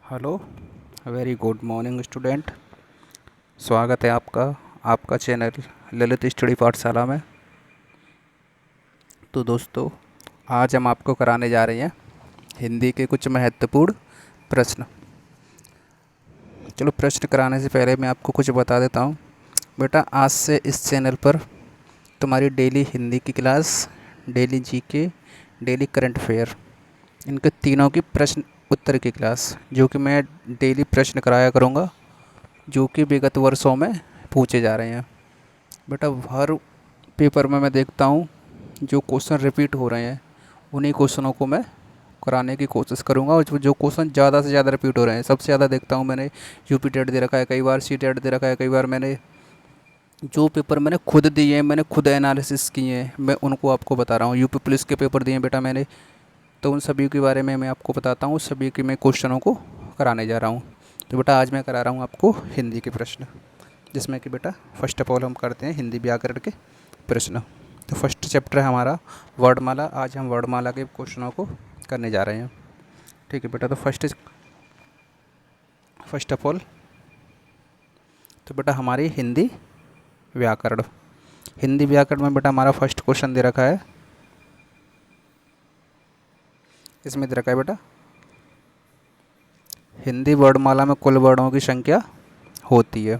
Hello. Very good morning student. स्वागत है आपका आपका चैनल ललित स्टडी पाठशाला में। तो दोस्तों, आज हम आपको कराने जा रहे हैं हिंदी के कुछ महत्वपूर्ण प्रश्न। चलो, प्रश्न कराने से पहले मैं आपको कुछ बता देता हूँ। बेटा, आज से इस चैनल पर तुम्हारी डेली हिंदी की class, daily GK, daily current affair, इनके तीनों की प्रश्न उत्तर की क्लास, जो कि मैं डेली प्रश्न कराया करूँगा, जो कि विगत वर्षों में पूछे जा रहे हैं। बेटा, हर पेपर में मैं देखता हूँ जो क्वेश्चन रिपीट हो रहे हैं, उन्हीं क्वेश्चनों को मैं कराने की कोशिश करूँगा। और जो क्वेश्चन ज़्यादा से ज़्यादा रिपीट हो रहे हैं, सबसे ज़्यादा देखता हूँ मैंने यूपी टेट दे रखा है, कई बार सी टेट दे रखा है, कई बार मैंने जो पेपर मैंने खुद दिए हैं, मैंने खुद एनालिसिस किए हैं, मैं उनको आपको बता रहा हूँ। यूपी पुलिस के पेपर दिए हैं बेटा मैंने, तो उन सभी के बारे में मैं आपको बताता हूँ, सभी के मैं क्वेश्चनों को कराने जा रहा हूँ। तो बेटा, आज मैं करा रहा हूँ आपको हिंदी के प्रश्न, जिसमें कि बेटा फर्स्ट ऑफ ऑल हम करते हैं हिंदी व्याकरण के प्रश्न। तो फर्स्ट चैप्टर है हमारा वर्णमाला। आज हम वर्णमाला के क्वेश्चनों को करने जा रहे हैं। ठीक है बेटा। तो फर्स्ट ऑफ ऑल तो बेटा हमारी हिंदी व्याकरण, हिंदी व्याकरण में बेटा हमारा फर्स्ट क्वेश्चन दे रखा है। इसमें दे रखा है बेटा, हिंदी वर्णमाला में कुल वर्णों की संख्या होती है।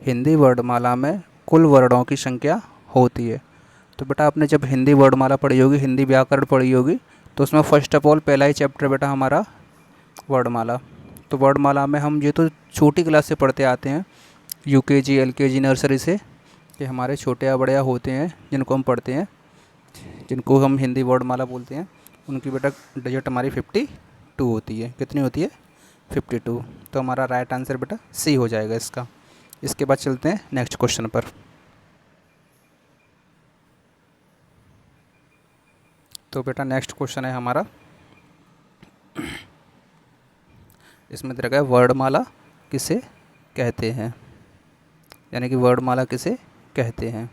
हिंदी वर्णमाला में कुल वर्णों की संख्या होती है। तो बेटा, आपने जब हिंदी वर्णमाला पढ़ी होगी, हिंदी व्याकरण पढ़ी होगी, तो उसमें फर्स्ट ऑफ ऑल पहला ही चैप्टर बेटा हमारा वर्णमाला। तो वर्णमाला में हम ये तो छोटी क्लास से पढ़ते आते हैं, यूकेजी एलकेजी नर्सरी से, ये हमारे छोटे या बड़े या होते हैं जिनको हम पढ़ते हैं, जिनको हम हिंदी वर्णमाला बोलते हैं, उनकी बेटा डिजिट हमारी 52 होती है। कितनी होती है? 52। तो हमारा राइट आंसर बेटा सी हो जाएगा इसका। इसके बाद चलते हैं नेक्स्ट क्वेश्चन पर। तो बेटा नेक्स्ट क्वेश्चन है हमारा, इसमें दे रखा है वर्णमाला किसे कहते हैं, यानी कि वर्णमाला किसे कहते हैं।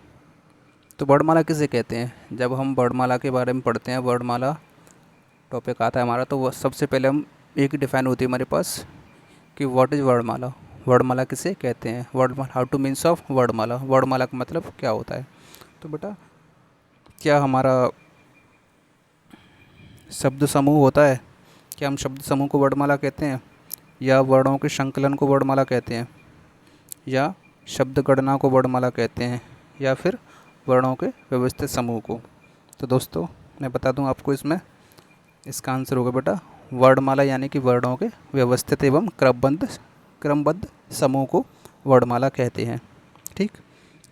तो वर्णमाला किसे कहते हैं, जब हम वर्णमाला के बारे में पढ़ते हैं, वर्णमाला टॉपिक आता है हमारा, तो वह सबसे पहले हम एक डिफाइन होती है हमारे पास कि व्हाट इज़ वर्णमाला। वर्णमाला किसे कहते हैं, वर्णमाला, हाउ टू मीन्स ऑफ वर्णमाला, वर्णमाला का मतलब क्या होता है। तो बेटा, क्या हमारा शब्द समूह होता है, क्या हम शब्द समूह को वर्णमाला कहते हैं, या वर्णों के संकलन को वर्णमाला कहते हैं, या शब्द गणना को वर्णमाला कहते हैं, या फिर वर्णों के व्यवस्थित समूह को। तो दोस्तों, मैं बता दूं आपको, इसमें इसका आंसर होगा बेटा वर्णमाला, यानी कि वर्णों के व्यवस्थित एवं क्रमबद्ध समूह को वर्णमाला कहते हैं। ठीक,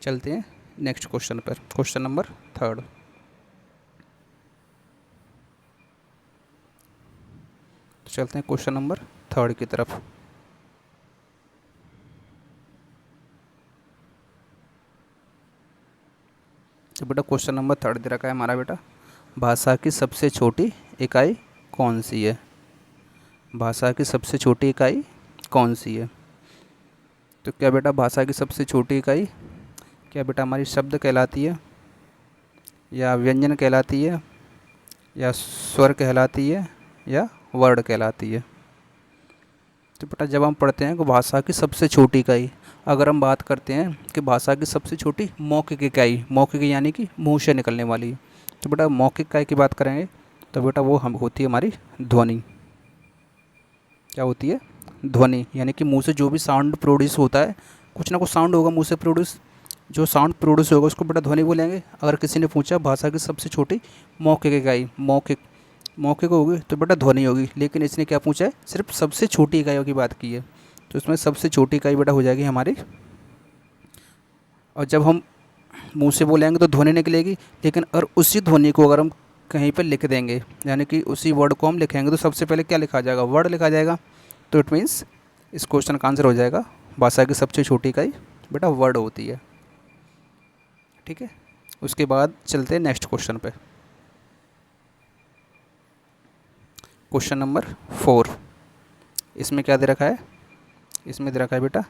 चलते हैं नेक्स्ट क्वेश्चन पर। Question number 3। तो चलते हैं क्वेश्चन नंबर 3 की तरफ। तो बेटा क्वेश्चन नंबर 3 दे रखा है हमारा बेटा, भाषा की सबसे छोटी इकाई कौन सी है। भाषा की सबसे छोटी इकाई कौन सी है। तो क्या बेटा भाषा की सबसे छोटी इकाई क्या बेटा हमारी शब्द कहलाती है, या व्यंजन कहलाती है, या स्वर कहलाती है, या वर्ड कहलाती है। तो बेटा जब हम पढ़ते हैं कि भाषा की सबसे छोटी इकाई, अगर हम बात करते हैं कि भाषा की सबसे छोटी मौखिक इकाई, मौखिक यानी कि मुंह से निकलने वाली, तो बेटा मौखिक इकाई की बात करेंगे तो बेटा वो हम होती है हमारी ध्वनि। क्या होती है? ध्वनि, यानी कि मुंह से जो भी साउंड प्रोड्यूस होता है, कुछ ना कुछ साउंड होगा मुंह से प्रोड्यूस, जो साउंड प्रोड्यूस होगा उसको बेटा ध्वनि बोलेंगे। अगर किसी ने पूछा भाषा की सबसे छोटी मौखिक इकाई, मौखिक मौखिक होगी तो बेटा ध्वनि होगी, लेकिन इसने क्या पूछा है, सिर्फ सबसे छोटी इकाइयों की बात की है, तो इसमें सबसे छोटी इकाई बेटा हो जाएगी हमारी। और जब हम मुंह से बोलेंगे तो ध्वनि निकलेगी, लेकिन और उसी ध्वनि को अगर हम कहीं पर लिख देंगे, यानी कि उसी वर्ड को हम लिखेंगे, तो सबसे पहले क्या लिखा जाएगा, वर्ड लिखा जाएगा। तो इट मीन्स इस क्वेश्चन का आंसर हो जाएगा भाषा की सबसे छोटी इकाई बेटा वर्ड होती है। ठीक है, उसके बाद चलते हैं नेक्स्ट क्वेश्चन पे। Question number 4। इसमें क्या दे रखा है, इसमें दे रखा है बेटा,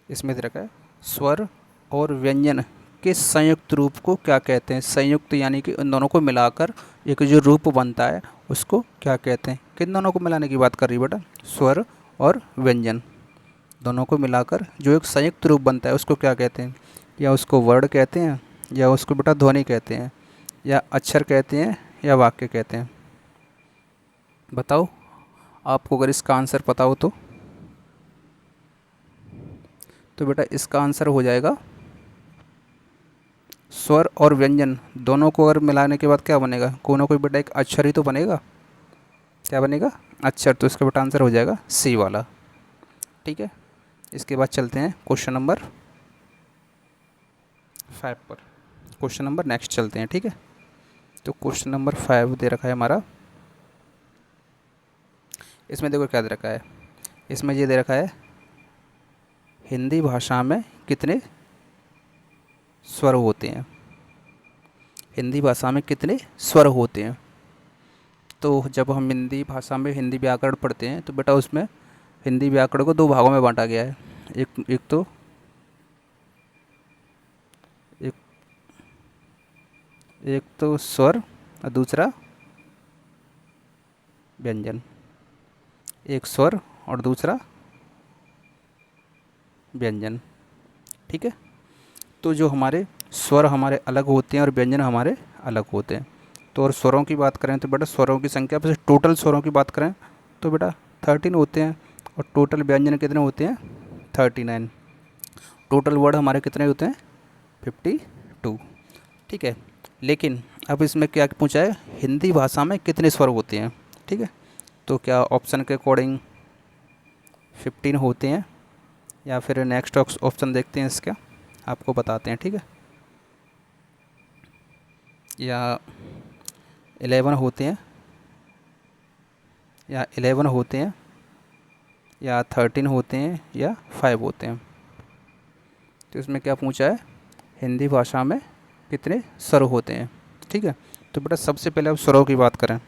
इसमें दे रखा है स्वर और व्यंजन के संयुक्त रूप को क्या कहते हैं? संयुक्त यानी कि इन दोनों को मिलाकर एक जो रूप बनता है उसको क्या कहते हैं? किन दोनों को मिलाने की बात कर रही है बेटा? स्वर और व्यंजन दोनों को मिलाकर जो एक संयुक्त रूप बनता है उसको क्या कहते हैं? या उसको वर्ड कहते हैं, या उसको बेटा ध्वनि कहते हैं, या अक्षर कहते हैं, या वाक्य कहते हैं? बताओ आपको अगर इसका आंसर पता हो तो बेटा इसका आंसर हो जाएगा स्वर और व्यंजन दोनों को अगर मिलाने के बाद क्या बनेगा? कोई ना कोई बेटा एक अक्षर ही तो बनेगा। क्या बनेगा? अक्षर। तो इसका बेटा आंसर हो जाएगा सी वाला। ठीक है, इसके बाद चलते हैं क्वेश्चन नंबर 5 पर। क्वेश्चन नंबर नेक्स्ट चलते हैं। ठीक है, तो क्वेश्चन नंबर 5 दे रखा है हमारा। इसमें देखो क्या दे रखा है, इसमें ये दे रखा है हिंदी भाषा में कितने स्वर होते हैं? हिंदी भाषा में कितने स्वर होते हैं? तो जब हम हिंदी भाषा में हिंदी व्याकरण पढ़ते हैं तो बेटा उसमें हिंदी व्याकरण को 2 भागों में बांटा गया है। एक तो स्वर और दूसरा व्यंजन। एक स्वर और दूसरा व्यंजन। ठीक है, तो जो हमारे स्वर हमारे अलग होते हैं और व्यंजन हमारे अलग होते हैं। तो और स्वरों की बात करें तो बेटा स्वरों की संख्या वैसे टोटल स्वरों की बात करें तो बेटा 13 होते हैं, और टोटल व्यंजन कितने होते हैं? 39। टोटल वर्ड हमारे कितने होते हैं? 52। ठीक है, लेकिन अब इसमें क्या पूछा है? हिंदी भाषा में कितने स्वर होते हैं? ठीक है, तो क्या ऑप्शन के अकॉर्डिंग 15 होते हैं, या फिर नेक्स्ट ऑप्शन देखते हैं इसका, आपको बताते हैं। ठीक है, या 11 होते हैं, या 11 होते हैं, या 13 होते हैं, या 5 होते हैं? तो इसमें क्या पूछा है? हिंदी भाषा में कितने स्वर होते हैं? ठीक है, तो बेटा सबसे पहले अब स्वरों की बात करें।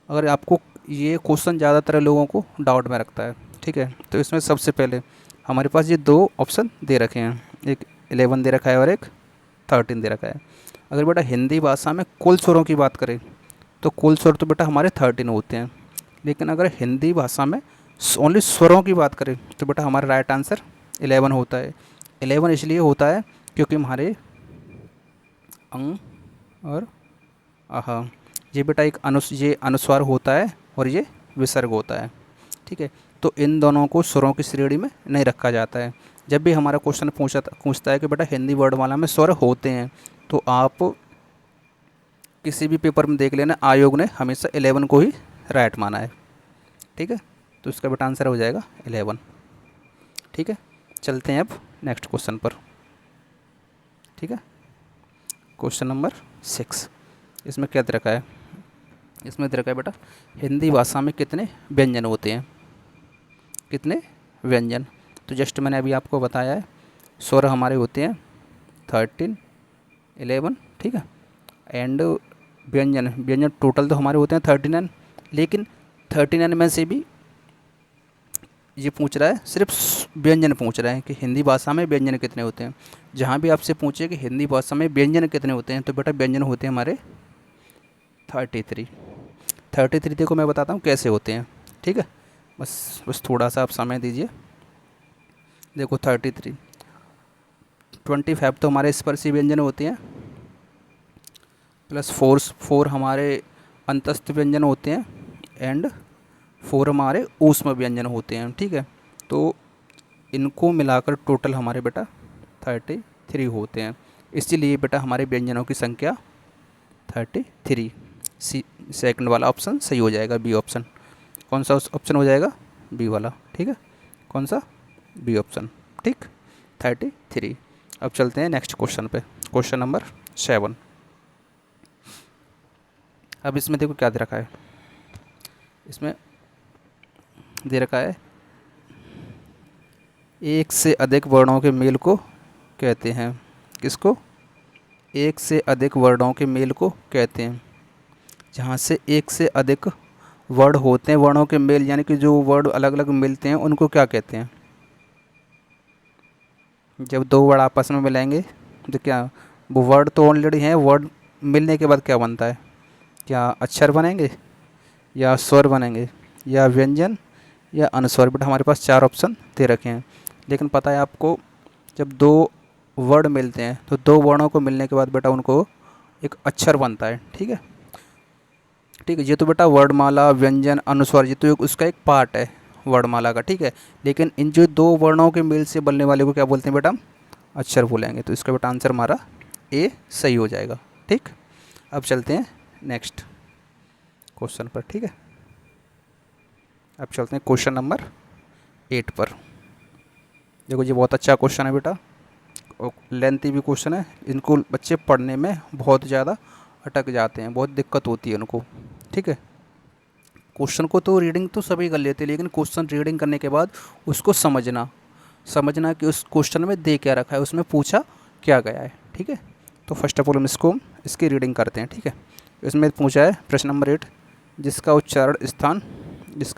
अगर आपको ये क्वेश्चन ज़्यादातर लोगों को डाउट में रखता है, ठीक है, तो इसमें सबसे पहले हमारे पास ये 2 ऑप्शन दे रखे हैं, एक 11 दे रखा है और एक 13 दे रखा है। अगर बेटा हिंदी भाषा में कुल स्वरों की बात करें तो कुल स्वर तो बेटा हमारे 13 होते हैं, लेकिन अगर हिंदी भाषा में ओनली स्वरों की बात करें तो बेटा हमारा राइट आंसर 11 होता है। 11 इसलिए होता है क्योंकि हमारे अंग और आह ये बेटा ये अनुस्वार होता है और ये विसर्ग होता है। ठीक है, तो इन दोनों को स्वरों की श्रेणी में नहीं रखा जाता है। जब भी हमारा क्वेश्चन पूछता है कि बेटा हिंदी वर्णमाला में स्वर होते हैं, तो आप किसी भी पेपर में देख लेना, आयोग ने हमेशा 11 को ही राइट माना है। ठीक है, तो इसका बेटा आंसर हो जाएगा 11। ठीक है, चलते हैं अब नेक्स्ट क्वेश्चन पर। ठीक है, क्वेश्चन नंबर 6। इसमें क्या दे रखा है? इसमें दे रखा है बेटा हिंदी भाषा में कितने व्यंजन होते हैं? कितने व्यंजन? तो जस्ट मैंने अभी आपको बताया है, स्वर हमारे होते हैं 13, 11। ठीक है, एंड व्यंजन टोटल तो हमारे होते हैं 39, लेकिन 39 में से भी ये पूछ रहा है, सिर्फ व्यंजन पूछ रहा है कि हिंदी भाषा में व्यंजन कितने होते हैं। जहाँ भी आपसे पूछे कि हिंदी भाषा में व्यंजन कितने होते हैं, तो बेटा व्यंजन होते हैं हमारे 33। देखो मैं बताता हूँ कैसे होते हैं। ठीक है, बस थोड़ा सा आप समय दीजिए। देखो 33, 25 तो हमारे स्पर्शी व्यंजन होते हैं, प्लस 4 हमारे अंतस्थ व्यंजन होते हैं, एंड 4 हमारे ऊष्म व्यंजन होते हैं। ठीक है, तो इनको मिलाकर टोटल हमारे बेटा 33 होते हैं। इसीलिए बेटा हमारे व्यंजनों की संख्या 33। सेकंड वाला ऑप्शन सही हो जाएगा, बी ऑप्शन। कौन सा ऑप्शन हो जाएगा? बी वाला। ठीक है, कौन सा? B option. ठीक, 33। अब चलते हैं नेक्स्ट क्वेश्चन पे, क्वेश्चन नंबर 7। अब इसमें देखो क्या दे रखा है। इसमें दे रखा है एक से अधिक वर्णों के मेल को कहते हैं। किसको? एक से अधिक वर्णों के मेल को कहते हैं। जहाँ से एक से अधिक वर्ड होते हैं, वर्णों के मेल यानी कि जो वर्ड अलग अलग मिलते हैं, उनको क्या कहते हैं? जब 2 वर्ड आपस में मिलेंगे जो क्या वो वर्ड तो ऑलरेडी हैं, वर्ड मिलने के बाद क्या बनता है, क्या अक्षर बनेंगे या स्वर बनेंगे या व्यंजन या अनुस्वर। बेटा हमारे पास 4 ऑप्शन दे रखे हैं, लेकिन पता है आपको जब 2 वर्ड मिलते हैं तो 2 वर्णों को मिलने के बाद बेटा उनको एक अक्षर बनता है। ठीक है, ठीक है, ये तो बेटा वर्णमाला व्यंजन अनुस्वर ये तो उसका एक पार्ट है वर्णमाला का। ठीक है, लेकिन इन जो 2 वर्णों के मेल से बनने वाले को क्या बोलते हैं बेटा, अक्षर बोलेंगे। तो इसका बेटा आंसर हमारा ए सही हो जाएगा। ठीक, अब चलते हैं नेक्स्ट क्वेश्चन पर। ठीक है, अब चलते हैं क्वेश्चन नंबर 8 पर। देखो ये बहुत अच्छा क्वेश्चन है बेटा, और लेंथी भी क्वेश्चन है। इनको बच्चे पढ़ने में बहुत ज़्यादा अटक जाते हैं, बहुत दिक्कत होती है उनको। ठीक है, क्वेश्चन को तो रीडिंग तो सभी कर लेते हैं, लेकिन क्वेश्चन रीडिंग करने के बाद उसको समझना कि उस क्वेश्चन में दे क्या रखा है, उसमें पूछा क्या गया है। ठीक है, तो फर्स्ट ऑफ ऑल हम इसकी रीडिंग करते हैं। ठीक है, इसमें पूछा है प्रश्न नंबर 8, जिसका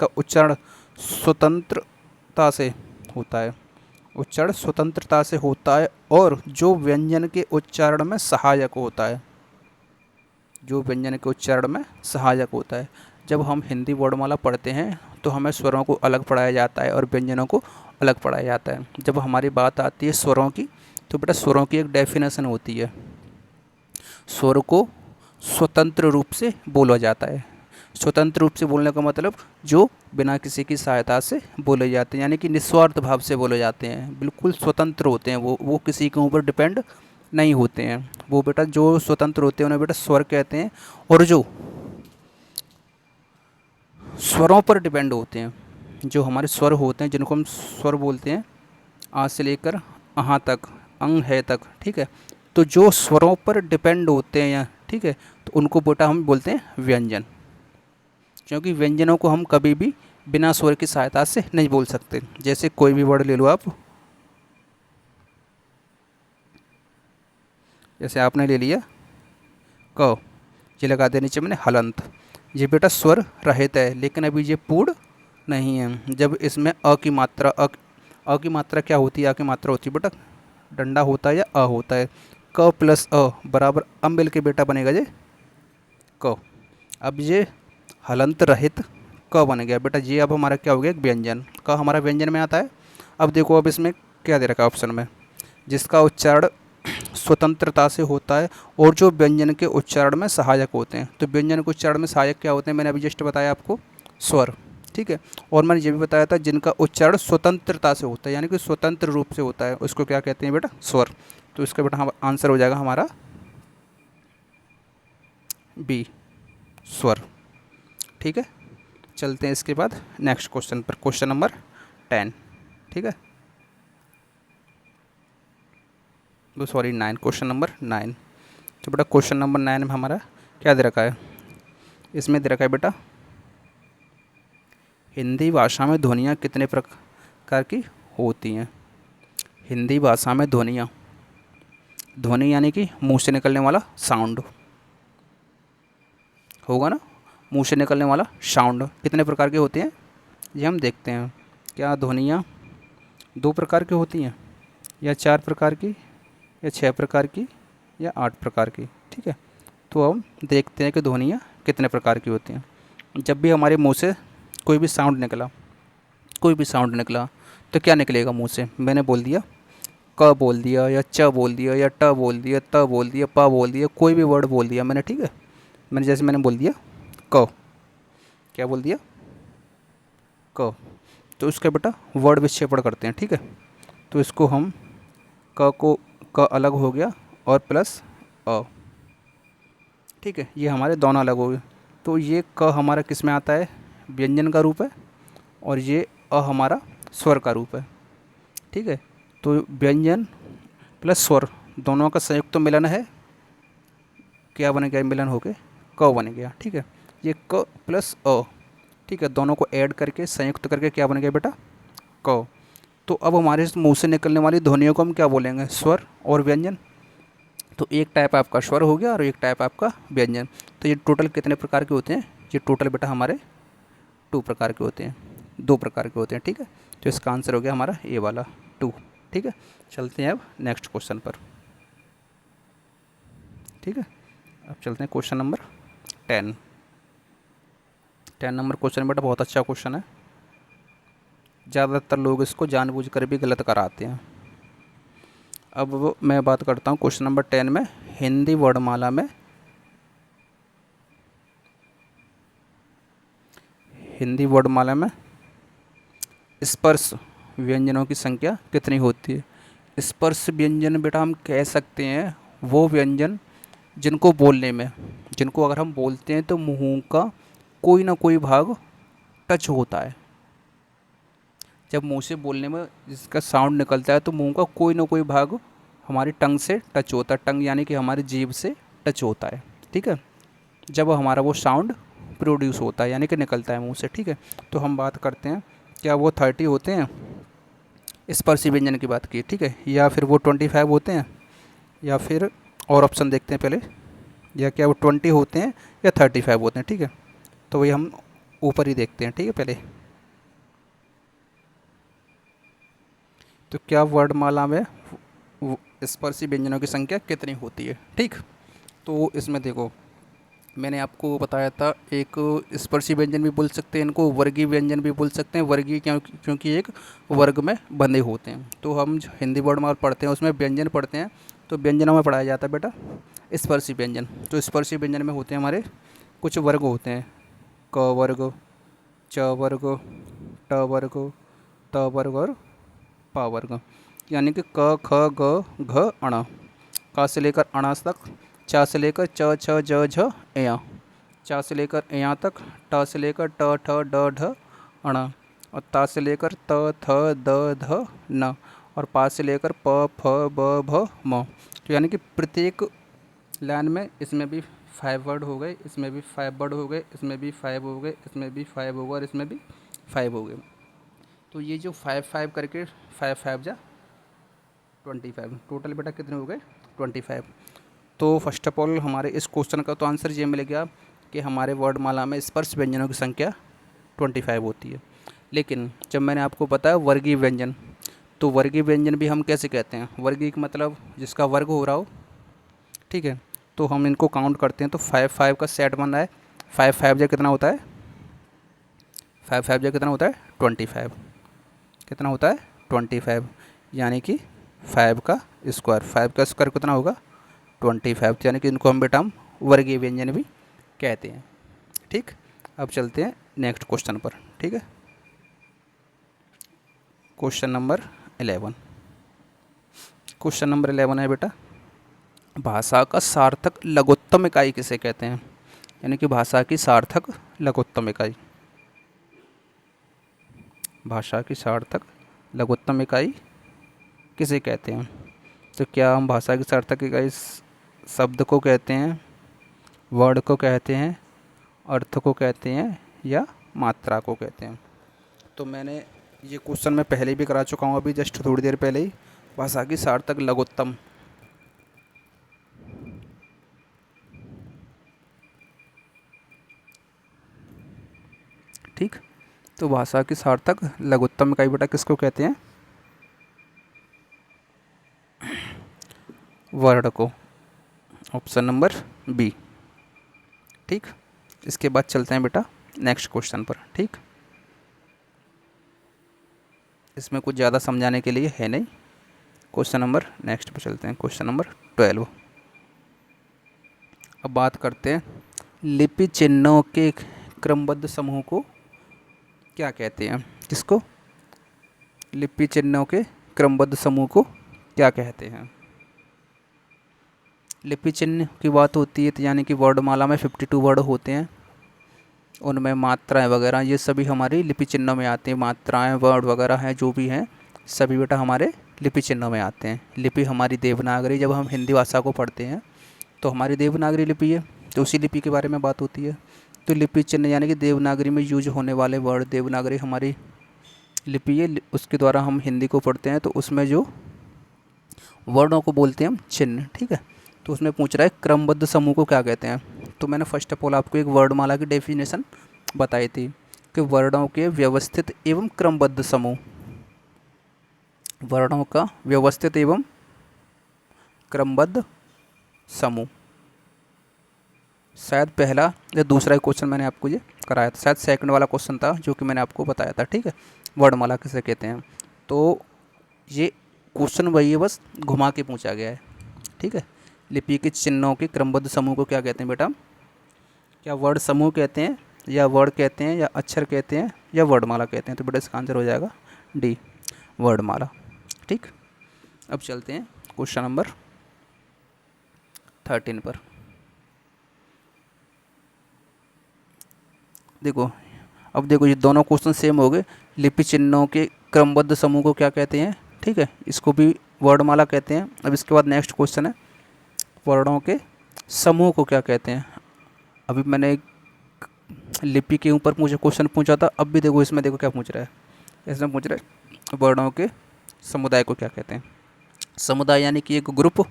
उच्चारण स्वतंत्रता से होता है, उच्चारण स्वतंत्रता से होता है और जो व्यंजन के उच्चारण में सहायक होता है, जो व्यंजन के उच्चारण में सहायक होता है। जब हम हिंदी वर्णमाला पढ़ते हैं तो हमें स्वरों को अलग पढ़ाया जाता है और व्यंजनों को अलग पढ़ाया जाता है। जब हमारी बात आती है स्वरों की, तो बेटा स्वरों की एक डेफिनेशन होती है, स्वर को स्वतंत्र रूप से बोला जाता है। स्वतंत्र रूप से बोलने का मतलब जो बिना किसी की सहायता से बोले जाते हैं, यानी कि निस्वार्थ भाव से बोले जाते हैं, बिल्कुल स्वतंत्र होते हैं। वो किसी के ऊपर डिपेंड नहीं होते हैं। वो बेटा जो स्वतंत्र होते हैं उन्हें बेटा स्वर कहते हैं, और जो स्वरों पर डिपेंड होते हैं, जो हमारे स्वर होते हैं जिनको हम स्वर बोलते हैं, आ से लेकर अहाँ तक, अंग है तक। ठीक है, तो जो स्वरों पर डिपेंड होते हैं, ठीक है, तो उनको बेटा हम बोलते हैं व्यंजन। क्योंकि व्यंजनों को हम कभी भी बिना स्वर की सहायता से नहीं बोल सकते। जैसे कोई भी वर्ड ले लो आप, जैसे आपने ले लिया क, ये लगा दिया नीचे मैंने हलंत, ये बेटा स्वर रहित है, लेकिन अभी ये पूर्ण नहीं है। जब इसमें अ की मात्रा क्या होती है, अ की मात्रा होती है बेटा डंडा होता है या अ होता है। क प्लस अ बराबर अब मिल के बेटा बनेगा ये क। अब ये हलंत रहित क बन गया बेटा, ये अब हमारा क्या हो गया, एक व्यंजन। क हमारा व्यंजन में आता है। अब देखो अब इसमें क्या दे रखा है ऑप्शन में, जिसका उच्चारण स्वतंत्रता से होता है और जो व्यंजन के उच्चारण में सहायक होते हैं। तो व्यंजन के उच्चारण में सहायक क्या होते हैं, मैंने अभी जस्ट बताया आपको, स्वर। ठीक है, और मैंने ये भी बताया था जिनका उच्चारण स्वतंत्रता से होता है, यानी कि स्वतंत्र रूप से होता है, उसको क्या कहते हैं बेटा, स्वर। तो इसका बेटा आंसर हो जाएगा हमारा बी, स्वर। ठीक है, चलते हैं इसके बाद नेक्स्ट क्वेश्चन पर, क्वेश्चन नंबर 10। ठीक है, सॉरी 9, क्वेश्चन नंबर 9। तो बेटा क्वेश्चन नंबर 9 में हमारा क्या दे रखा है, इसमें दे रखा है बेटा हिंदी भाषा में ध्वनियाँ कितने प्रकार की होती हैं। हिंदी भाषा में ध्वनियाँ, ध्वनि यानी कि मुंह से निकलने वाला साउंड होगा ना, मुंह से निकलने वाला साउंड कितने प्रकार के होते हैं, ये हम देखते हैं। क्या ध्वनियाँ 2 प्रकार की होती हैं या 4 प्रकार की या 6 प्रकार की या 8 प्रकार की। ठीक है, तो हम देखते हैं कि ध्वनियाँ कितने प्रकार की होती हैं। जब भी हमारे मुंह से कोई भी साउंड निकला, तो क्या निकलेगा मुंह से, मैंने बोल दिया क बोल दिया या च बोल दिया या ट बोल दिया, त बोल दिया, प बोल दिया, कोई भी वर्ड बोल दिया मैंने। ठीक है, मैंने बोल दिया क, क्या बोल दिया क, तो इसका बेटा वर्ड विक्षेपण करते हैं। ठीक है, तो इसको हम क अलग हो गया और प्लस अ। ठीक है, ये हमारे दोनों अलग हो गए। तो ये क हमारा किस में आता है, व्यंजन का रूप है, और ये अ हमारा स्वर का रूप है। ठीक है, तो व्यंजन प्लस स्वर दोनों का संयुक्त तो मिलन है, क्या बन गया, मिलन होके क बन गया। ठीक है, ये क प्लस अ, ठीक है, दोनों को ऐड करके संयुक्त करके क्या बन गया बेटा, क। तो अब हमारे मुंह से निकलने वाली ध्वनियों को हम क्या बोलेंगे, स्वर और व्यंजन। तो एक टाइप आपका स्वर हो गया और एक टाइप आपका व्यंजन। तो ये टोटल कितने प्रकार के होते हैं, ये टोटल बेटा हमारे 2 प्रकार के होते हैं, 2 प्रकार के होते हैं। ठीक है, तो इसका आंसर हो गया हमारा ए वाला 2। ठीक है, चलते हैं अब नेक्स्ट क्वेश्चन पर। ठीक है। अब चलते हैं क्वेश्चन नंबर 10। 10 नंबर क्वेश्चन बेटा बहुत अच्छा क्वेश्चन है, ज़्यादातर लोग इसको जानबूझकर भी गलत कराते हैं। अब मैं बात करता हूँ क्वेश्चन नंबर 10 में, हिंदी वर्णमाला में स्पर्श व्यंजनों की संख्या कितनी होती है। स्पर्श व्यंजन बेटा हम कह सकते हैं वो व्यंजन जिनको अगर हम बोलते हैं तो मुंह का कोई ना कोई भाग टच होता है। जब मुंह से बोलने में जिसका साउंड निकलता है तो मुंह का कोई ना कोई भाग हमारी टंग से टच होता है, टंग यानी कि हमारी जीभ से टच होता है। ठीक है, जब हमारा वो साउंड प्रोड्यूस होता है यानी कि निकलता है मुंह से। ठीक है, तो हम बात करते हैं क्या वो 30 होते हैं, स्पर्शी व्यंजन की बात की। ठीक है, या फिर वो 25 होते हैं, या फिर और ऑप्शन देखते हैं पहले, या क्या वो 20 होते हैं या 35 होते हैं। ठीक है, तो वही हम ऊपर ही देखते हैं। ठीक है, पहले तो क्या वर्णमाला में स्पर्शी व्यंजनों की संख्या कितनी होती है। ठीक, तो इसमें देखो मैंने आपको बताया था, एक स्पर्शी व्यंजन भी बोल सकते हैं इनको, वर्गीय व्यंजन भी बोल सकते हैं। वर्गीय क्योंकि एक वर्ग में बंधे होते हैं। तो हम जो हिंदी वर्णमाला पढ़ते हैं उसमें व्यंजन पढ़ते हैं, तो व्यंजनों में पढ़ाया जाता है बेटा स्पर्शी व्यंजन। तो स्पर्शी व्यंजन में होते हैं हमारे कुछ वर्ग होते हैं, क वर्ग, च वर्ग, ट वर्ग, त वर्ग और प वर्ग। यानी कि क ख ग घ अण, क से लेकर अणास तक, च से लेकर च छ ज झ एया, च से लेकर एया तक, ट से लेकर ट ठ ड ढ अण, और ता से लेकर त थ द ध न, और पा से लेकर प फ ब भ म। तो यानी कि प्रत्येक लाइन में इसमें भी 5 वर्ड हो गए, इसमें भी 5 वर्ड हो गए, इसमें भी 5 हो गए, इसमें भी 5 हो गए और इसमें भी 5 हो गए। तो ये जो 5 करके 5 5 जा 25, टोटल बेटा कितने हो गए 25। तो फर्स्ट ऑफ ऑल हमारे इस क्वेश्चन का तो आंसर ये मिल गया कि हमारे वर्णमाला में स्पर्श व्यंजनों की संख्या 25 होती है। लेकिन जब मैंने आपको बताया वर्गीय व्यंजन, तो वर्गीय व्यंजन भी हम कैसे कहते हैं, वर्गीय का मतलब जिसका वर्ग हो रहा हो। ठीक है, तो हम इनको काउंट करते हैं तो 5 5 का सेट बन रहा है। 5 5 जा कितना होता है, 5 5 जा कितना होता है 25, कितना होता है 25, यानी कि 5 का स्क्वायर, 5 का स्क्वायर कितना होगा 25। यानी कि इनको हम बेटा हम वर्गीय व्यंजन भी कहते हैं। ठीक, अब चलते हैं नेक्स्ट क्वेश्चन पर। ठीक है, क्वेश्चन नंबर 11। क्वेश्चन नंबर 11 है बेटा, भाषा का सार्थक लघुत्तम इकाई किसे कहते हैं। यानी कि भाषा की सार्थक लघुत्तम इकाई, भाषा की सार्थक लघुत्तम इकाई किसे कहते हैं। तो क्या हम भाषा की सार्थक इकाई शब्द को कहते हैं, वर्ड को कहते हैं, अर्थ को कहते हैं, या मात्रा को कहते हैं। तो मैंने ये क्वेश्चन मैं पहले भी करा चुका हूँ, अभी जस्ट थोड़ी देर पहले ही। भाषा की सार्थक लघुत्तम, ठीक, तो भाषा की सार्थक लघुत्तम इकाई बेटा किसको कहते हैं, वर्ड को, ऑप्शन नंबर बी। ठीक, इसके बाद चलते हैं बेटा नेक्स्ट क्वेश्चन पर। ठीक, इसमें कुछ ज़्यादा समझाने के लिए है नहीं। क्वेश्चन नंबर नेक्स्ट पर चलते हैं, क्वेश्चन नंबर 12। अब बात करते हैं लिपि चिन्हों के क्रमबद्ध समूह को क्या कहते हैं। किसको, लिपि चिन्हों के क्रमबद्ध समूह को क्या कहते हैं। लिपि चिन्ह की बात होती है तो यानी कि वर्णमाला में 52 वर्ड होते हैं, उनमें मात्राएं वगैरह ये सभी हमारी लिपि चिन्हों में आते हैं। मात्राएं वर्ड वगैरह हैं जो भी हैं सभी बेटा हमारे लिपि चिन्हों में आते हैं। लिपि हमारी देवनागरी, जब हम हिंदी भाषा को पढ़ते हैं तो हमारी देवनागरी लिपि है, तो उसी लिपि के बारे में बात होती है। तो लिपि चिन्ह यानी कि देवनागरी में यूज होने वाले वर्ड, देवनागरी हमारी लिपि है, उसके द्वारा हम हिंदी को पढ़ते हैं। तो उसमें जो वर्डों को बोलते हैं हम चिन्ह। ठीक है, तो उसमें पूछ रहा है क्रमबद्ध समूह को क्या कहते हैं। तो मैंने फर्स्ट ऑफ ऑल आपको एक वर्णमाला की डेफिनेशन बताई थी कि वर्णों के व्यवस्थित एवं क्रमबद्ध समूह, वर्णों का व्यवस्थित एवं क्रमबद्ध समूह, शायद पहला या दूसरा क्वेश्चन मैंने आपको ये कराया था, शायद सेकंड वाला क्वेश्चन था जो कि मैंने आपको बताया था, ठीक है। वर्णमाला किसे कहते हैं, तो ये क्वेश्चन वही है, बस घुमा के पूछा गया है, ठीक है। लिपि के चिन्हों के क्रमबद्ध समूह को क्या कहते हैं बेटा, क्या वर्ड समूह कहते हैं, या वर्ड कहते हैं, या अक्षर कहते हैं, या वर्णमाला कहते हैं, तो बेटा इसका आंसर हो जाएगा डी, वर्णमाला, ठीक। अब चलते हैं क्वेश्चन नंबर 13 पर। देखो, अब देखो ये दोनों क्वेश्चन सेम हो गए। लिपि चिन्हों के क्रमबद्ध समूह को क्या कहते हैं, ठीक है, इसको भी वर्णमाला कहते हैं। अब इसके बाद नेक्स्ट क्वेश्चन है, वर्णों के समूह को क्या कहते हैं। अभी मैंने लिपि के ऊपर मुझे क्वेश्चन पूछा था, अब भी देखो इसमें देखो क्या पूछ रहा है, इसमें पूछ रहा है वर्णों के समुदाय को क्या कहते हैं। समुदाय यानी कि एक ग्रुप,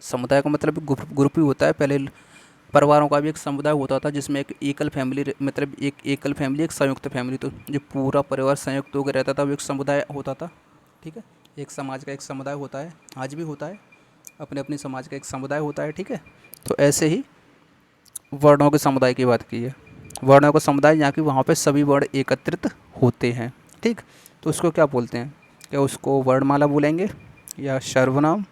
समुदाय का मतलब ग्रुप ही होता है। पहले परिवारों का भी एक समुदाय होता था जिसमें एक एकल फैमिली, मतलब एक एकल फैमिली, एक संयुक्त फैमिली, तो जो पूरा परिवार संयुक्त होकर रहता था वो एक समुदाय होता था, ठीक है। एक समाज का एक समुदाय होता है, आज भी होता है, अपने अपने समाज का एक समुदाय होता है, ठीक है। तो ऐसे ही वर्णों के समुदाय की बात की है। वर्णों का समुदाय यहाँ की वहाँ पे सभी वर्ण एकत्रित होते हैं, ठीक। तो उसको क्या बोलते हैं, क्या उसको वर्णमाला बोलेंगे, या सर्वनाम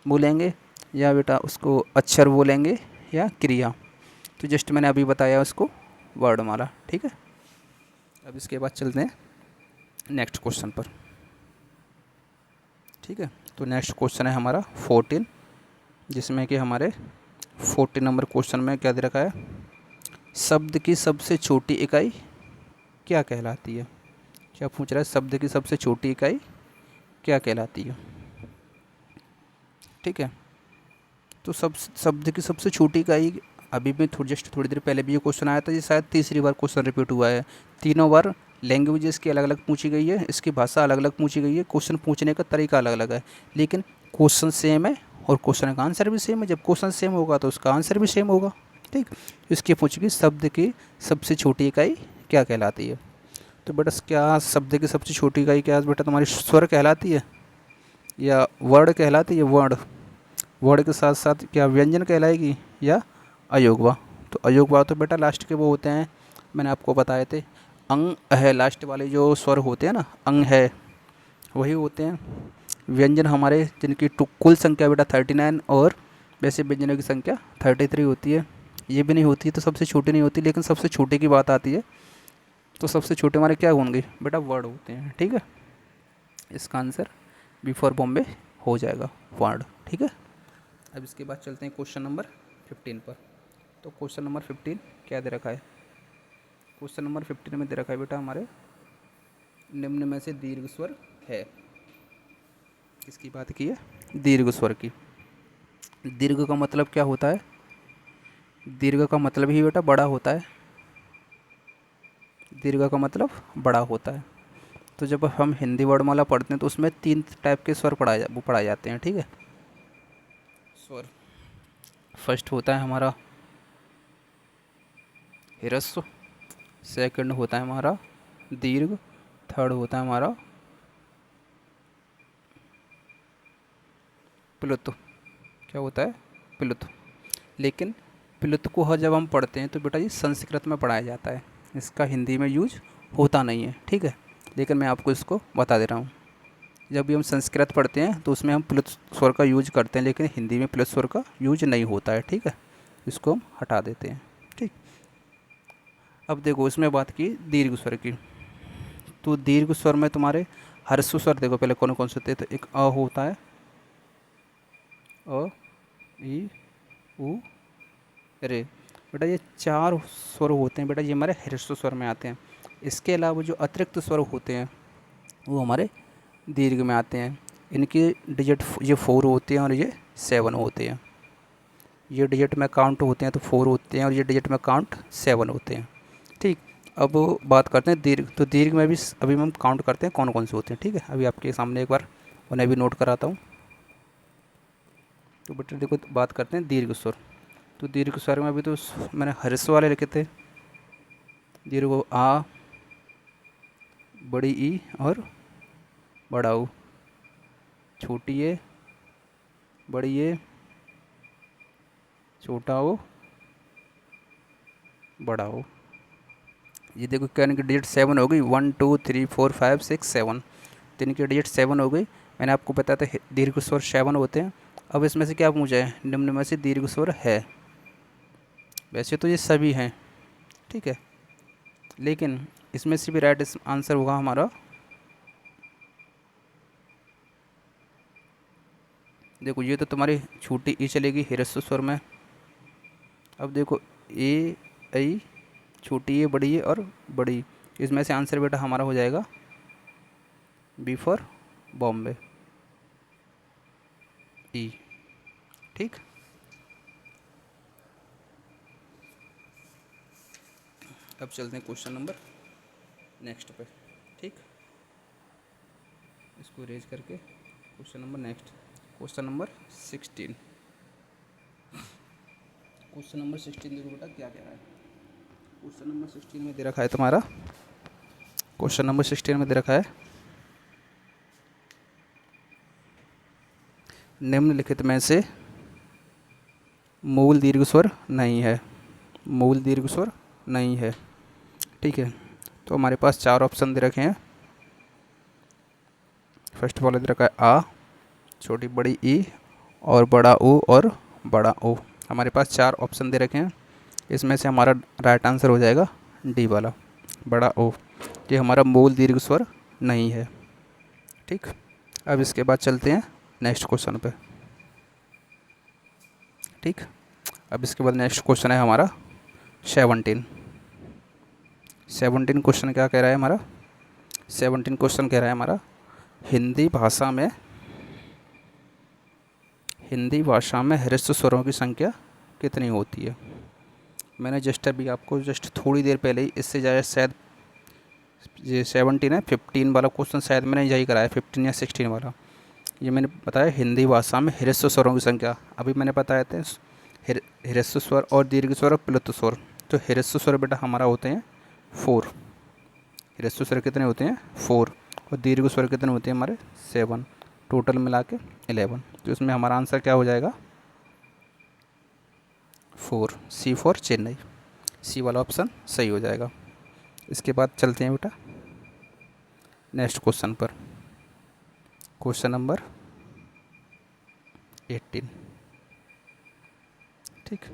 बोलेंगे, या बेटा उसको अक्षर बोलेंगे, या क्रिया। तो जस्ट मैंने अभी बताया उसको वर्णमाला, ठीक है। अब इसके बाद चलते हैं नेक्स्ट क्वेश्चन पर, ठीक है। तो नेक्स्ट क्वेश्चन है हमारा 14, जिसमें कि हमारे 14 नंबर क्वेश्चन में क्या दे रखा है, शब्द की सबसे छोटी इकाई क्या कहलाती है। क्या पूछ रहा है, शब्द की सबसे छोटी इकाई क्या कहलाती है, ठीक है। तो शब्द की सबसे छोटी इकाई, अभी भी जस्ट थोड़ी देर पहले भी ये क्वेश्चन आया था, ये शायद तीसरी बार क्वेश्चन रिपीट हुआ है। तीनों बार लैंग्वेजेस की अलग अलग पूछी गई है, इसकी भाषा अलग अलग पूछी गई है, क्वेश्चन पूछने का तरीका अलग अलग है, लेकिन क्वेश्चन सेम है और क्वेश्चन का आंसर भी सेम है। जब क्वेश्चन सेम होगा तो उसका आंसर भी सेम होगा, ठीक। इसकी पूछेगी शब्द की सबसे छोटी इकाई क्या कहलाती है। तो बेटा क्या शब्द की सबसे छोटी इकाई क्या बेटा तुम्हारी स्वर कहलाती है, या वर्ड कहलाती है, वर्ड, वर्ड के साथ साथ क्या व्यंजन कहलाएगी, या अयोगवा। तो अयोगवा तो बेटा लास्ट के वो होते हैं, मैंने आपको बताए थे, अंग है, लास्ट वाले जो स्वर होते हैं ना, अंग है, वही होते हैं। व्यंजन हमारे जिनकी कुल संख्या बेटा 39, और वैसे व्यंजनों की संख्या 33 होती है। ये भी नहीं होती तो सबसे छोटी नहीं होती, लेकिन सबसे छोटे की बात आती है तो सबसे छोटे हमारे क्या होंगे बेटा, वर्ड होते हैं, ठीक है। इसका आंसर बी फॉर बॉम्बे हो जाएगा, वर्ड, ठीक है। अब इसके बाद चलते हैं क्वेश्चन नंबर 15 पर। तो क्वेश्चन नंबर 15 क्या दे रखा है, क्वेश्चन नंबर 15 में दे रखा है बेटा हमारे, निम्न में से दीर्घ स्वर है। किसकी बात की है, दीर्घ स्वर की। दीर्घ का मतलब क्या होता है, दीर्घ का मतलब ही बेटा बड़ा होता है, दीर्घ का मतलब बड़ा होता है। तो जब हम हिंदी वर्णमाला पढ़ते हैं तो उसमें 3 टाइप के स्वर पढ़ाए जाते हैं, ठीक है। स्वर फर्स्ट होता है हमारा ह्रस्व, सेकंड होता है हमारा दीर्घ, थर्ड होता है हमारा प्लुत। क्या होता है, प्लुत। लेकिन प्लुत को जब हम पढ़ते हैं तो बेटा ये संस्कृत में पढ़ाया जाता है, इसका हिंदी में यूज होता नहीं है, ठीक है। लेकिन मैं आपको इसको बता दे रहा हूँ, जब भी हम संस्कृत पढ़ते हैं तो उसमें हम प्लुत स्वर का यूज करते हैं, लेकिन हिंदी में प्लुत स्वर का यूज नहीं होता है, ठीक है। इसको हम हटा देते हैं, ठीक। अब देखो इसमें बात की दीर्घ स्वर की। तो दीर्घ स्वर में तुम्हारे ह्रस्व स्वर देखो पहले कौन कौन से होते हैं, तो एक अ होता है, अ, ई, उ, रे। बेटा ये 4 स्वर होते हैं बेटा, ये हमारे ह्रस्व स्वर में आते हैं। इसके अलावा जो अतिरिक्त स्वर होते हैं वो हमारे दीर्घ में आते हैं। इनकी डिजिट ये 4 होते हैं और ये 7 होते हैं। ये डिजिट में काउंट होते हैं तो 4 होते हैं, और ये डिजिट में काउंट 7 होते हैं, ठीक। अब बात करते हैं दीर्घ। तो दीर्घ में भी अभी हम काउंट करते हैं कौन कौन से होते हैं, ठीक है। अभी आपके सामने एक बार उन्हें भी नोट कराता हूँ। तो बेटा देखो बात करते हैं दीर्घ स्वर। तो दीर्घ स्वर में अभी तो मैंने ह्रस्व वाले लिखे थे, दीर्घ आ, बड़ी ई और बड़ा ऊ, छोटी ए, बड़ी ए, छोटा ओ, बड़ा ओ। ये देखो क्या इनकी डिजिट 7 हो गई, 1 2 3 4 5 6 7, तो इनकी डिजिट 7 हो गई। मैंने आपको बताया था दीर्घ स्वर 7 होते हैं। अब इसमें से क्या पूछा है, निम्न में से दीर्घ स्वर है। वैसे तो ये सभी हैं, ठीक है, लेकिन इसमें से भी राइट आंसर होगा हमारा, देखो ये तो तुम्हारी छोटी ई चलेगी ह्रस्व स्वर में। अब देखो ए आई, छोटी ए, बड़ी ए और बड़ी, इसमें से आंसर बेटा हमारा हो जाएगा बी फॉर बॉम्बे, ई। ठीक, अब चलते हैं क्वेश्चन नंबर नेक्स्ट पे। ठीक, इसको रेज करके question number next, question number 16। Question number 16 देखो बेटा क्या कह रहा है। क्वेश्चन नंबर 16 में दे रखा है तुम्हारा, क्वेश्चन नंबर 16 में दे रखा है, निम्नलिखित में से मूल दीर्घ स्वर नहीं है, मूल दीर्घ स्वर नहीं है। ठीक है, तो हमारे पास 4 ऑप्शन दे रखे हैं। फर्स्ट वाला दे रखा है आ, छोटी बड़ी ई और बड़ा ओ और बड़ा ओ। हमारे पास 4 ऑप्शन दे रखे हैं, इसमें से हमारा राइट आंसर हो जाएगा डी वाला, बड़ा ओ। ये हमारा मूल दीर्घ स्वर नहीं है। ठीक, अब इसके बाद चलते हैं नेक्स्ट क्वेश्चन पे। ठीक, अब इसके बाद नेक्स्ट क्वेश्चन है हमारा 17। 17 क्वेश्चन क्या कह रहा है हमारा, 17 क्वेश्चन कह रहा है हमारा, हिंदी भाषा में, हिंदी भाषा में ह्रस्व स्वरों की संख्या कितनी होती है। मैंने जस्ट अभी आपको जस्ट थोड़ी देर पहले ही, इससे ज़्यादा शायद ये 17 है, 15 वाला क्वेश्चन शायद मैंने यही कराया, 15 या 16 वाला। ये मैंने बताया हिंदी भाषा में ह्रस्व स्वरों की संख्या। अभी मैंने बताया था ह्रस्व स्वर और दीर्घ स्वर और प्लुत स्वर। तो ह्रस्व स्वर बेटा हमारा होते हैं 4, ह्रस्व स्वर कितने होते हैं 4, और दीर्घ स्वर कितने होते हैं हमारे 7, टोटल मिला के 11। तो इसमें हमारा आंसर क्या हो जाएगा 4, सी फॉर चेन्नई, सी वाला ऑप्शन सही हो जाएगा। इसके बाद चलते हैं बेटा नेक्स्ट क्वेश्चन पर, क्वेश्चन नंबर 18। ठीक,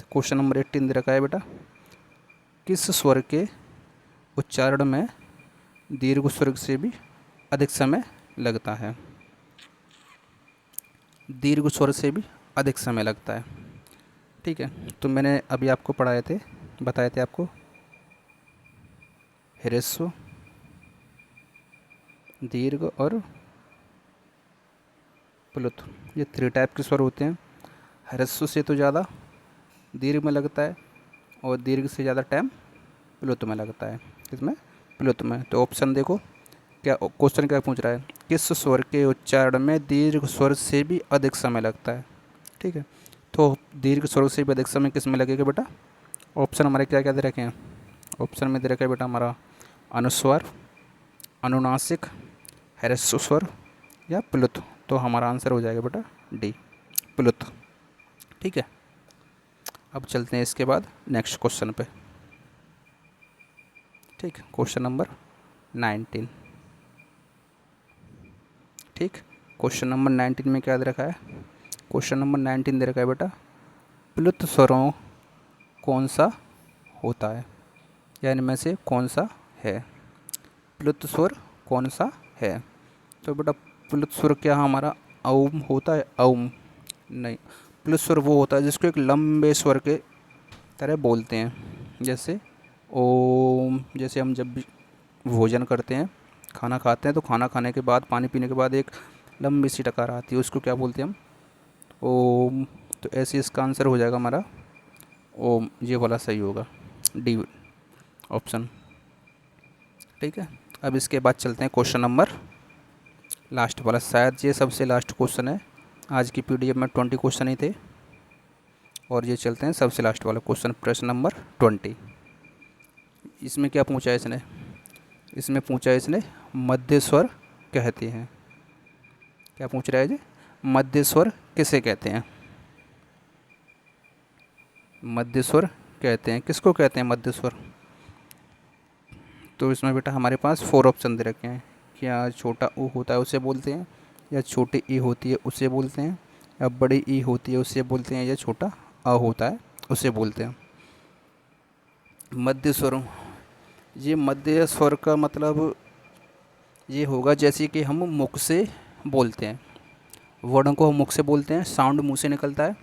तो क्वेश्चन नंबर 18 दे रखा है बेटा, किस स्वर के उच्चारण में दीर्घ स्वर से भी अधिक समय लगता है, दीर्घ स्वर से भी अधिक समय लगता है। ठीक है, तो मैंने अभी आपको पढ़ाए थे, बताए थे आपको, ह्रस्व, दीर्घ और प्लुत, ये 3 टाइप के स्वर होते हैं। ह्रस्व से तो ज़्यादा दीर्घ में लगता है, और दीर्घ से ज़्यादा टाइम प्लुत में लगता है, इसमें प्लुत में। तो ऑप्शन देखो, क्या क्वेश्चन क्या पूछ रहा है, किस स्वर के उच्चारण में दीर्घ स्वर से भी अधिक समय लगता है। ठीक है, तो दीर्घ स्वर से भी अधिक समय किस में लगेगा बेटा, ऑप्शन हमारे क्या क्या दे रखे हैं, ऑप्शन में दे रखा है बेटा हमारा अनुस्वार, अनुनासिक, ह्रस्व स्वर या प्लुत। तो हमारा आंसर हो जाएगा बेटा डी, प्लुत। ठीक है, अब चलते हैं इसके बाद नेक्स्ट क्वेश्चन पे। ठीक, क्वेश्चन नंबर 19। ठीक, क्वेश्चन नंबर 19 में क्या दे रखा है, क्वेश्चन नंबर 19 दे रखा है बेटा, प्लुत स्वरों कौन सा होता है, या इनमें से कौन सा है, प्लुत स्वर कौन सा है। तो बेटा प्लुत स्वर क्या हमारा औम होता है, औम नहीं, प्लुत स्वर वो होता है जिसको एक लंबे स्वर के तरह बोलते हैं, जैसे ओम। जैसे हम जब भी भोजन करते हैं, खाना खाते हैं, तो खाना खाने के बाद, पानी पीने के बाद एक लंबी सी टकार आती है, उसको क्या बोलते हैं हम, ओम। तो ऐसे इसका आंसर हो जाएगा हमारा ओम, ये वाला सही होगा, डी ऑप्शन। ठीक है, अब इसके बाद चलते हैं क्वेश्चन नंबर लास्ट वाला, शायद ये सबसे लास्ट क्वेश्चन है। आज की पीडीएफ में 20 क्वेश्चन ही थे, और ये चलते हैं सबसे लास्ट वाला क्वेश्चन, प्रश्न नंबर 20। इसमें क्या पूछा है इसने, इसमें पूछा है इसने मध्य स्वर कहते हैं, क्या पूछ रहा है जी, मध्य स्वर किसे कहते हैं, मध्य स्वर कहते हैं, किसको कहते हैं मध्य स्वर? तो इसमें बेटा हमारे पास 4 ऑप्शन दे रखे हैं। क्या छोटा ऊ होता है उसे बोलते हैं, या छोटी ई होती है उसे बोलते हैं, या बड़ी ई होती है उसे बोलते हैं, या छोटा अ होता है उसे बोलते हैं। मध्य स्वर, ये मध्य स्वर का मतलब ये होगा जैसे कि हम मुख से बोलते हैं, वर्णों को हम मुख से बोलते हैं, साउंड मुंह से निकलता है,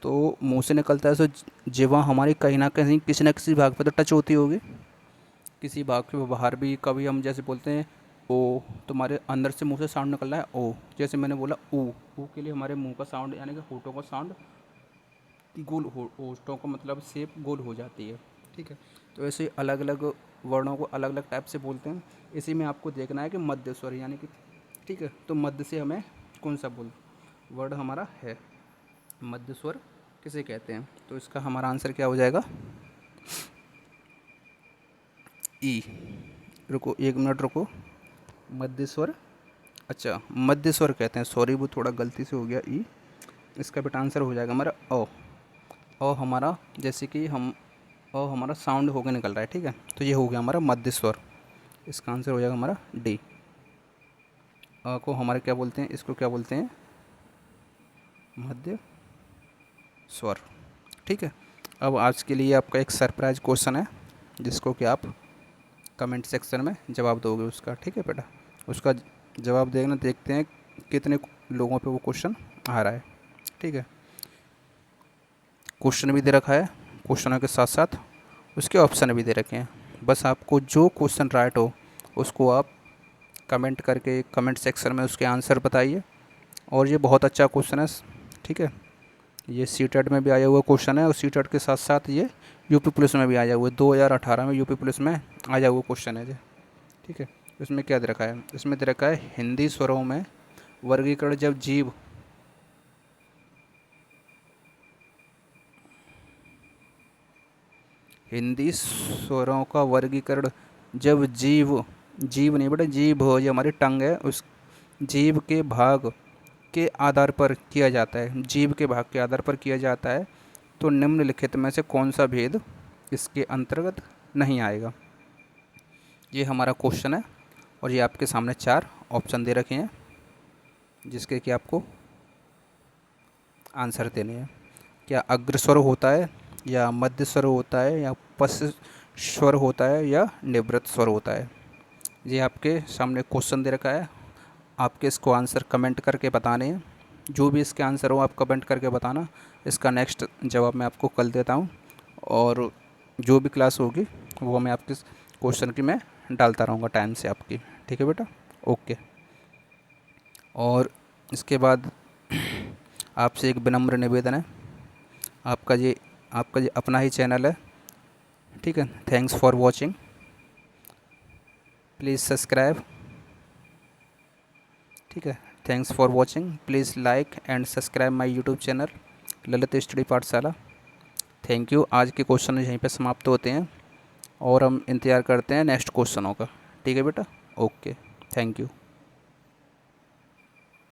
तो मुंह से निकलता है तो जीवा हमारी कहीं ना कहीं किसी न किसी भाग पे तो टच होती होगी, किसी भाग के बाहर भी। कभी हम जैसे बोलते हैं ओ, तुम्हारे अंदर से मुंह से साउंड निकल रहा है ओ, जैसे मैंने बोला ऊ के लिए हमारे मुंह का साउंड यानी कि होठों का साउंड गोल हो, होठों का मतलब शेप गोल हो जाती है, ठीक है। तो ऐसे अलग अलग वर्णों को अलग अलग टाइप से बोलते हैं। इसी में आपको देखना है कि मध्य स्वर यानी कि, ठीक है, तो मध्य से हमें कौन सा बोल वर्ड हमारा है, मध्य स्वर किसे कहते हैं? तो इसका हमारा आंसर क्या हो जाएगा? ई। रुको 1 मिनट रुको, मध्य स्वर, अच्छा मध्य स्वर कहते हैं, सॉरी वो थोड़ा गलती से हो गया ई। इसका बेटा आंसर हो जाएगा हमारा ओ। ओ हमारा जैसे कि हम ओ हमारा साउंड होकर निकल रहा है, ठीक है, तो ये हो गया हमारा मध्य स्वर। इसका आंसर हो जाएगा हमारा डी। अ को हमारे क्या बोलते हैं, इसको क्या बोलते हैं? मध्य स्वर, ठीक है। अब आज के लिए आपका एक सरप्राइज क्वेश्चन है जिसको कि आप कमेंट सेक्शन में जवाब दोगे उसका, ठीक है बेटा। उसका जवाब देखना, देखते हैं कितने लोगों पे वो क्वेश्चन आ रहा है, ठीक है। क्वेश्चन भी दे रखा है, क्वेश्चनों के साथ साथ उसके ऑप्शन भी दे रखे हैं। बस आपको जो क्वेश्चन राइट हो उसको आप कमेंट करके कमेंट सेक्शन में उसके आंसर बताइए। और ये बहुत अच्छा क्वेश्चन है, ठीक है। ये सीटेट में भी आया हुआ क्वेश्चन है, और सीटेट के साथ साथ ये यूपी पुलिस में भी आया हुआ है। 2018 में यूपी पुलिस में आया हुआ क्वेश्चन है ये, ठीक है। इसमें क्या दे रखा है? इसमें दे रखा है हिंदी स्वरों में वर्गीकरण जब जीव, हिंदी स्वरों का वर्गीकरण जब जीव, जीव नहीं बेटा, जीभ ये हमारी टंग है, उस जीव के भाग के आधार पर किया जाता है, जीव के भाग के आधार पर किया जाता है, तो निम्नलिखित में से कौन सा भेद इसके अंतर्गत नहीं आएगा? ये हमारा क्वेश्चन है, और ये आपके सामने 4 ऑप्शन दे रखे हैं जिसके कि आपको आंसर देने हैं। क्या अग्रस्वर होता है, या मध्य स्वर होता है, या पश्च स्वर होता है, या निवृत्त स्वर होता है? ये आपके सामने क्वेश्चन दे रखा है, आपके इसको आंसर कमेंट करके बताने हैं। जो भी इसके आंसर हो आप कमेंट करके बताना, इसका नेक्स्ट जवाब मैं आपको कल देता हूँ। और जो भी क्लास होगी वो मैं आपके क्वेश्चन की मैं डालता रहूँगा टाइम से आपकी, ठीक है बेटा, ओके। और इसके बाद आपसे एक विनम्र निवेदन है, आपका ये अपना ही चैनल है, ठीक है। Thanks for watching, please subscribe, ठीक है। Thanks for watching, please like and subscribe my YouTube channel Lalit study Pathshala. Thank you. आज के क्वेश्चन यहीं पे समाप्त होते हैं, और हम इंतज़ार करते हैं नेक्स्ट क्वेश्चनों का, ठीक है बेटा, ओके, थैंक यू।